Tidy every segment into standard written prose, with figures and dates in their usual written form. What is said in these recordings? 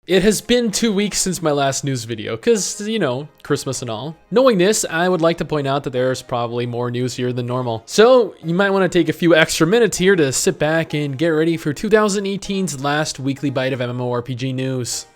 It has been 2 weeks since my last news video, cause, you know, Christmas and all. Knowing this, I would like to point out that there's probably more news here than normal. So, you might want to take a few extra minutes here to sit back and get ready for 2018's last weekly bite of MMORPG news.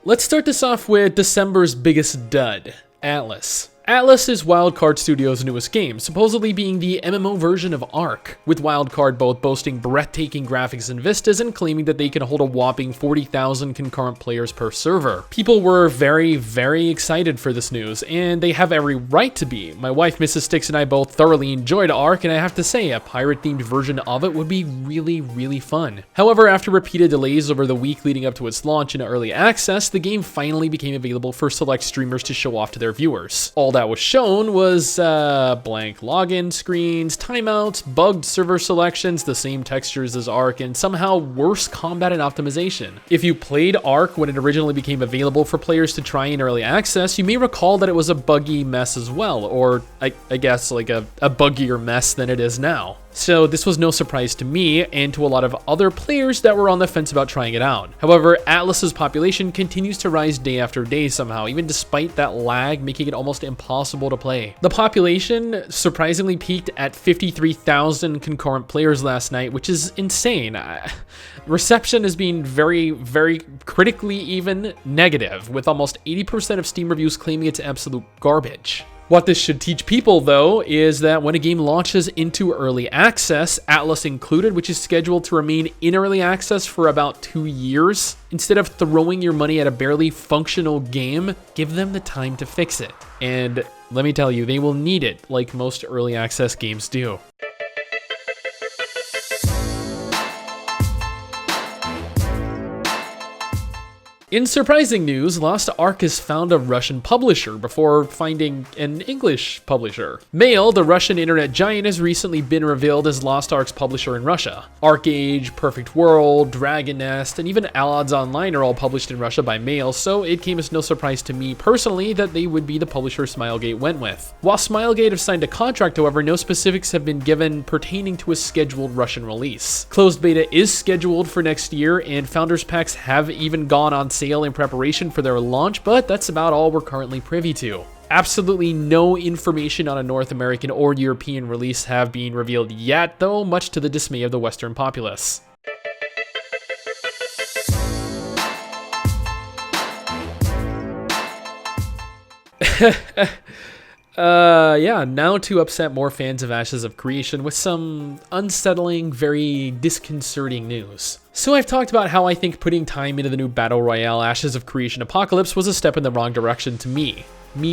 Let's start this off with December's biggest dud, Atlas. Atlas is Wildcard Studios' newest game, supposedly being the MMO version of Ark, with Wildcard both boasting breathtaking graphics and vistas and claiming that they can hold a whopping 40,000 concurrent players per server. People were very excited for this news, and they have every right to be. My wife, Mrs. STIX, and I both thoroughly enjoyed Ark, and I have to say, a pirate-themed version of it would be really fun. However, after repeated delays over the week leading up to its launch in early access, the game finally became available for select streamers to show off to their viewers. All that was shown was blank login screens, timeouts, bugged server selections, the same textures as Ark, and somehow worse combat and optimization. If you played Ark when it originally became available for players to try in early access, you may recall that it was a buggy mess as well, or I guess like a buggier mess than it is now. So this was no surprise to me and to a lot of other players that were on the fence about trying it out. However, Atlas's population continues to rise day after day somehow, even despite that lag making it almost impossible to play. The population surprisingly peaked at 53,000 concurrent players last night, which is insane. Reception has been very critically even negative, with almost 80% of Steam reviews claiming it's absolute garbage. What this should teach people, though, is that when a game launches into early access, Atlas included, which is scheduled to remain in early access for about 2 years, instead of throwing your money at a barely functional game, give them the time to fix it. And let me tell you, they will need it, like most early access games do. In surprising news, Lost Ark has found a Russian publisher before finding an English publisher. Mail, the Russian internet giant, has recently been revealed as Lost Ark's publisher in Russia. ArcAge, Perfect World, Dragon Nest, and even Allods Online are all published in Russia by Mail, so it came as no surprise to me personally that they would be the publisher Smilegate went with. While Smilegate have signed a contract, however, no specifics have been given pertaining to a scheduled Russian release. Closed beta is scheduled for next year, and Founders Packs have even gone on sale in preparation for their launch, but that's about all we're currently privy to. Absolutely no information on a North American or European release have been revealed yet, though, much to the dismay of the Western populace. Yeah, now to upset more fans of Ashes of Creation with some unsettling, very disconcerting news. So I've talked about how I think putting time into the new Battle Royale Ashes of Creation Apocalypse was a step in the wrong direction to me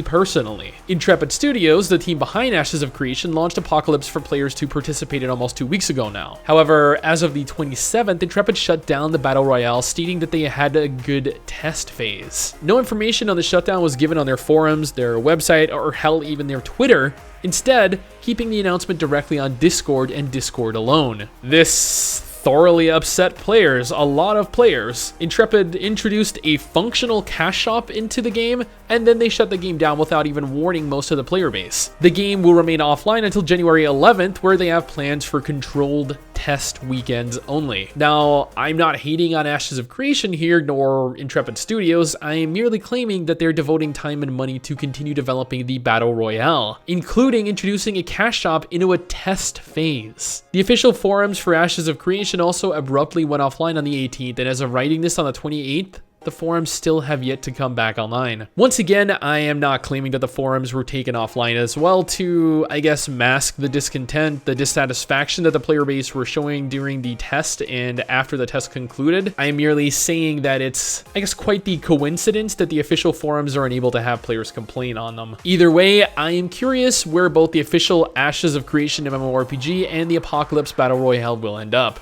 personally. Intrepid Studios, the team behind Ashes of Creation, launched Apocalypse for players to participate in almost 2 weeks ago now. However, as of the 27th, Intrepid shut down the Battle Royale, stating that they had a good test phase. No information on the shutdown was given on their forums, their website, or hell, even their Twitter, instead keeping the announcement directly on Discord and Discord alone. This thoroughly upset players, a lot of players. Intrepid introduced a functional cash shop into the game, and then they shut the game down without even warning most of the player base. The game will remain offline until January 11th, where they have plans for controlled test weekends only. Now, I'm not hating on Ashes of Creation here, nor Intrepid Studios. I am merely claiming that they're devoting time and money to continue developing the Battle Royale, including introducing a cash shop into a test phase. The official forums for Ashes of Creation also abruptly went offline on the 18th, and as of writing this on the 28th, the forums still have yet to come back online. Once again, I am not claiming that the forums were taken offline as well to, I guess, mask the discontent, the dissatisfaction that the player base were showing during the test and after the test concluded. I am merely saying that it's, I guess, quite the coincidence that the official forums are unable to have players complain on them. Either way, I am curious where both the official Ashes of Creation MMORPG and the Apocalypse Battle Royale will end up.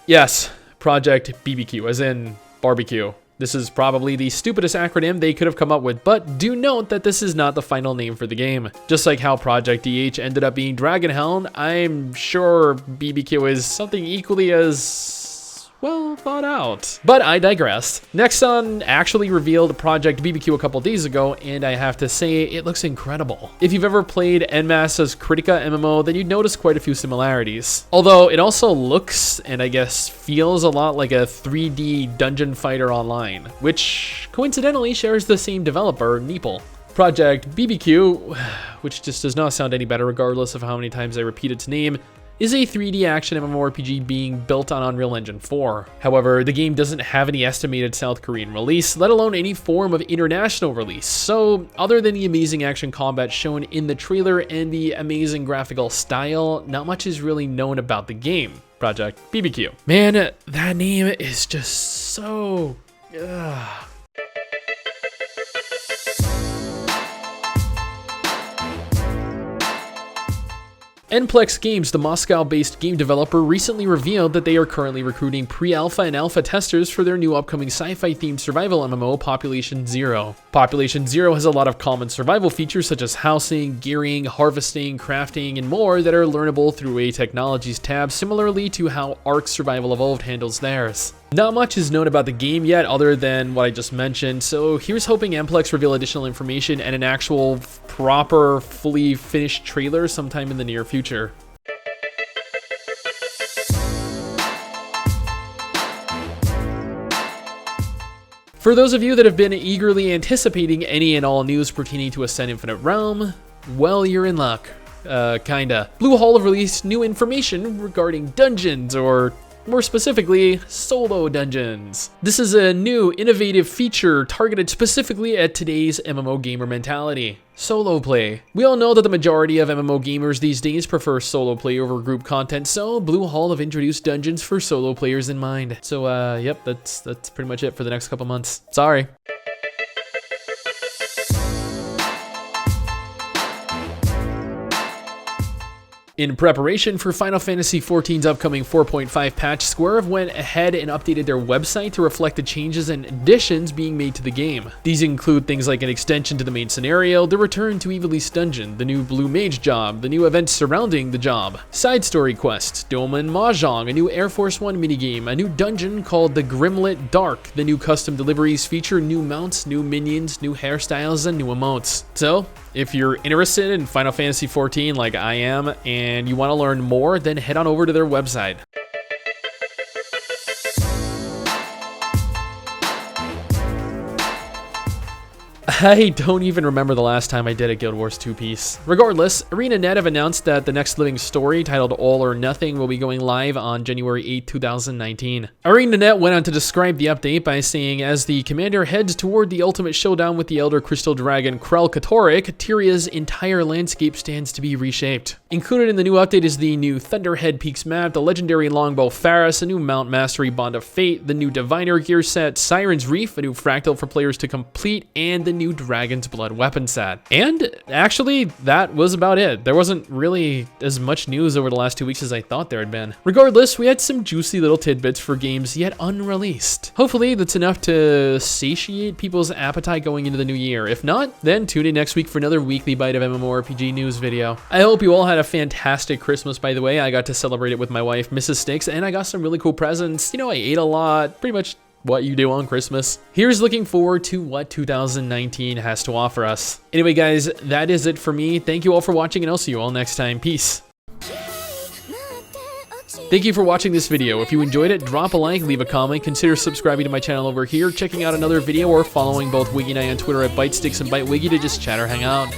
Yes, Project BBQ, as in barbecue. This is probably the stupidest acronym they could have come up with, but do note that this is not the final name for the game. Just like how Project DH ended up being Dragonhound, I'm sure BBQ is something equally as well thought out. But I digress. Nexon actually revealed Project BBQ a couple days ago, and I have to say, it looks incredible. If you've ever played NMAS's Critica MMO, then you'd notice quite a few similarities. Although it also looks, and I guess feels a lot like a 3D dungeon fighter online, which coincidentally shares the same developer, Neeple. Project BBQ, which just does not sound any better regardless of how many times I repeat its name, is a 3D action MMORPG being built on Unreal Engine 4. However, the game doesn't have any estimated South Korean release, let alone any form of international release. So, other than the amazing action combat shown in the trailer and the amazing graphical style, not much is really known about the game. Project BBQ. Man, that name is just so... Nplex Games, the Moscow-based game developer, recently revealed that they are currently recruiting pre-alpha and alpha testers for their new upcoming sci-fi themed survival MMO, Population Zero. Population Zero has a lot of common survival features such as housing, gearing, harvesting, crafting, and more that are learnable through a Technologies tab, similarly to how Ark Survival Evolved handles theirs. Not much is known about the game yet other than what I just mentioned, so here's hoping Nplex reveal additional information and an actual proper, fully finished trailer sometime in the near future. For those of you that have been eagerly anticipating any and all news pertaining to Ascent Infinite Realm, well, you're in luck. Kinda. Bluehole have released new information regarding dungeons, or more specifically, solo dungeons. This is a new, innovative feature targeted specifically at today's MMO gamer mentality. Solo play. We all know that the majority of MMO gamers these days prefer solo play over group content, so Bluehole have introduced dungeons for solo players in mind. So, yep, that's pretty much it for the next couple months. Sorry. In preparation for Final Fantasy XIV's upcoming 4.5 patch, Square have went ahead and updated their website to reflect the changes and additions being made to the game. These include things like an extension to the main scenario, the return to Evilise Dungeon, the new Blue Mage job, the new events surrounding the job, side story quests, Doma and Mahjong, a new Air Force One minigame, a new dungeon called the Grimlet Dark, the new custom deliveries feature new mounts, new minions, new hairstyles, and new emotes. So, if you're interested in Final Fantasy XIV like I am, and you want to learn more, then head on over to their website. I don't even remember the last time I did a Guild Wars 2-piece. Regardless, ArenaNet have announced that the next living story, titled All or Nothing, will be going live on January 8, 2019. ArenaNet went on to describe the update by saying, as the commander heads toward the ultimate showdown with the Elder Crystal Dragon Krell Katorik, Tyria's entire landscape stands to be reshaped. Included in the new update is the new Thunderhead Peaks map, the legendary longbow Faris, a new Mount Mastery Bond of Fate, the new Diviner gear set, Siren's Reef, a new fractal for players to complete, and the new Dragon's Blood weapon set. And actually, that was about it. There wasn't really as much news over the last 2 weeks as I thought there had been. Regardless, we had some juicy little tidbits for games yet unreleased. Hopefully, that's enough to satiate people's appetite going into the new year. If not, then tune in next week for another weekly bite of MMORPG news video. I hope you all had a fantastic Christmas, by the way. I got to celebrate it with my wife, Mrs. STIX, and I got some really cool presents. You know, I ate a lot, pretty much what you do on Christmas. Here's looking forward to what 2019 has to offer us. Anyway, guys, that is it for me. Thank you all for watching, and I'll see you all next time. Peace. Thank you for watching this video. If you enjoyed it, drop a like, leave a comment, consider subscribing to my channel over here, checking out another video, or following both Wiggy and I on Twitter at ByteSticks and ByteWiggy to just chat or hang out.